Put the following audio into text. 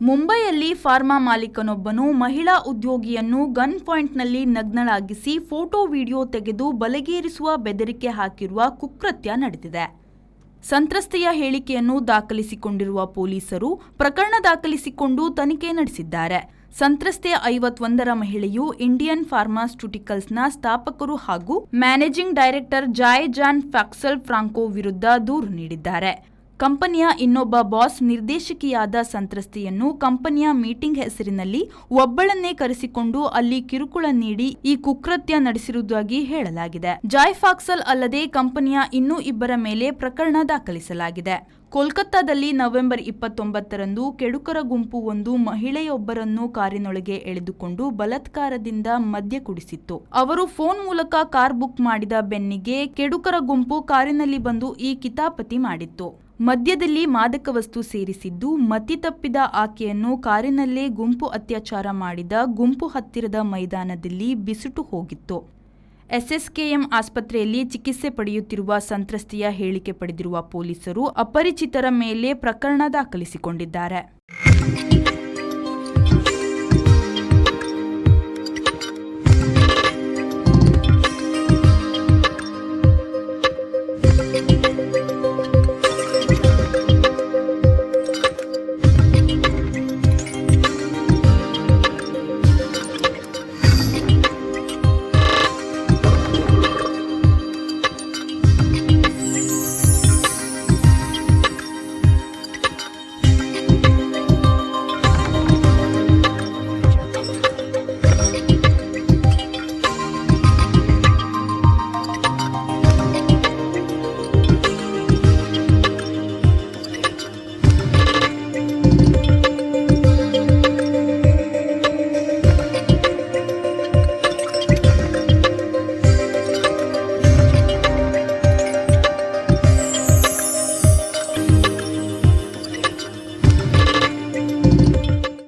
ಮುಂಬೈಯಲ್ಲಿ ಫಾರ್ಮಾ ಮಾಲೀಕನೊಬ್ಬನು ಮಹಿಳಾ ಉದ್ಯೋಗಿಯನ್ನು ಗನ್ ಪಾಯಿಂಟ್ನಲ್ಲಿ ನಗ್ನಳಾಗಿಸಿ ಫೋಟೋ ವಿಡಿಯೋ ತೆಗೆದು ಬಲಗೇರಿಸುವ ಬೆದರಿಕೆ ಹಾಕಿರುವ ಕುಕೃತ್ಯ ನಡೆದಿದೆ. ಸಂತ್ರಸ್ತೆಯ ಹೇಳಿಕೆಯನ್ನು ದಾಖಲಿಸಿಕೊಂಡಿರುವ ಪೊಲೀಸರು ಪ್ರಕರಣ ದಾಖಲಿಸಿಕೊಂಡು ತನಿಖೆ ನಡೆಸಿದ್ದಾರೆ. ಸಂತ್ರಸ್ತೆ 51ರ ಮಹಿಳೆಯು ಇಂಡಿಯನ್ ಫಾರ್ಮಾಸ್ಯೂಟಿಕಲ್ಸ್ನ ಸ್ಥಾಪಕರು ಹಾಗೂ ಮ್ಯಾನೇಜಿಂಗ್ ಡೈರೆಕ್ಟರ್ ಜಾಯ್ ಜಾನ್ ಫ್ಯಾಕ್ಸಲ್ ಫ್ರಾಂಕೋ ವಿರುದ್ಧ ದೂರು ನೀಡಿದ್ದಾರೆ. ಕಂಪನಿಯ ಇನ್ನೊಬ್ಬ ಬಾಸ್ ನಿರ್ದೇಶಕಿಯಾದ ಸಂತ್ರಸ್ತೆಯನ್ನು ಕಂಪನಿಯ ಮೀಟಿಂಗ್ ಹೆಸರಿನಲ್ಲಿ ಒಬ್ಬಳನ್ನೇ ಕರೆಸಿಕೊಂಡು ಅಲ್ಲಿ ಕಿರುಕುಳ ನೀಡಿ ಈ ಕುಕೃತ್ಯ ನಡೆಸಿರುವುದಾಗಿ ಹೇಳಲಾಗಿದೆ. ಜಾಯ್ ಫ್ಯಾಕ್ಸಲ್ ಅಲ್ಲದೆ ಕಂಪನಿಯ ಇನ್ನೂ ಇಬ್ಬರ ಮೇಲೆ ಪ್ರಕರಣ ದಾಖಲಿಸಲಾಗಿದೆ. ಕೋಲ್ಕತ್ತಾದಲ್ಲಿ ನವೆಂಬರ್ 29ರಂದು ಕೆಡುಕರ ಗುಂಪು ಒಂದು ಮಹಿಳೆಯೊಬ್ಬರನ್ನು ಕಾರಿನೊಳಗೆ ಎಳೆದುಕೊಂಡು ಬಲಾತ್ಕಾರದಿಂದ ಮದ್ಯ ಕುಡಿಸಿತ್ತು. ಅವರು ಫೋನ್ ಮೂಲಕ ಕಾರ್ ಬುಕ್ ಮಾಡಿದ ಬೆನ್ನಿಗೆ ಕೆಡುಕರ ಗುಂಪು ಕಾರಿನಲ್ಲಿ ಬಂದು ಈ ಕಿತಾಪತಿ ಮಾಡಿತ್ತು. ಮದ್ಯದಲ್ಲಿ ಮಾದಕ ವಸ್ತು ಸೇರಿಸಿದ್ದು ಮತಿ ತಪ್ಪಿದ ಆಕೆಯನ್ನು ಕಾರಿನಲ್ಲೇ ಗುಂಪು ಅತ್ಯಾಚಾರ ಮಾಡಿದ ಗುಂಪು ಹತ್ತಿರದ ಮೈದಾನದಲ್ಲಿ ಬಿಸುಟು ಹೋಗಿತ್ತು. ಎಸ್ಎಸ್ಕೆಎಂ ಆಸ್ಪತ್ರೆಯಲ್ಲಿ ಚಿಕಿತ್ಸೆ ಪಡೆಯುತ್ತಿರುವ ಸಂತ್ರಸ್ತೆಯ ಹೇಳಿಕೆ ಪಡೆದಿರುವ ಪೊಲೀಸರು ಅಪರಿಚಿತರ ಮೇಲೆ ಪ್ರಕರಣ ದಾಖಲಿಸಿಕೊಂಡಿದ್ದಾರೆ.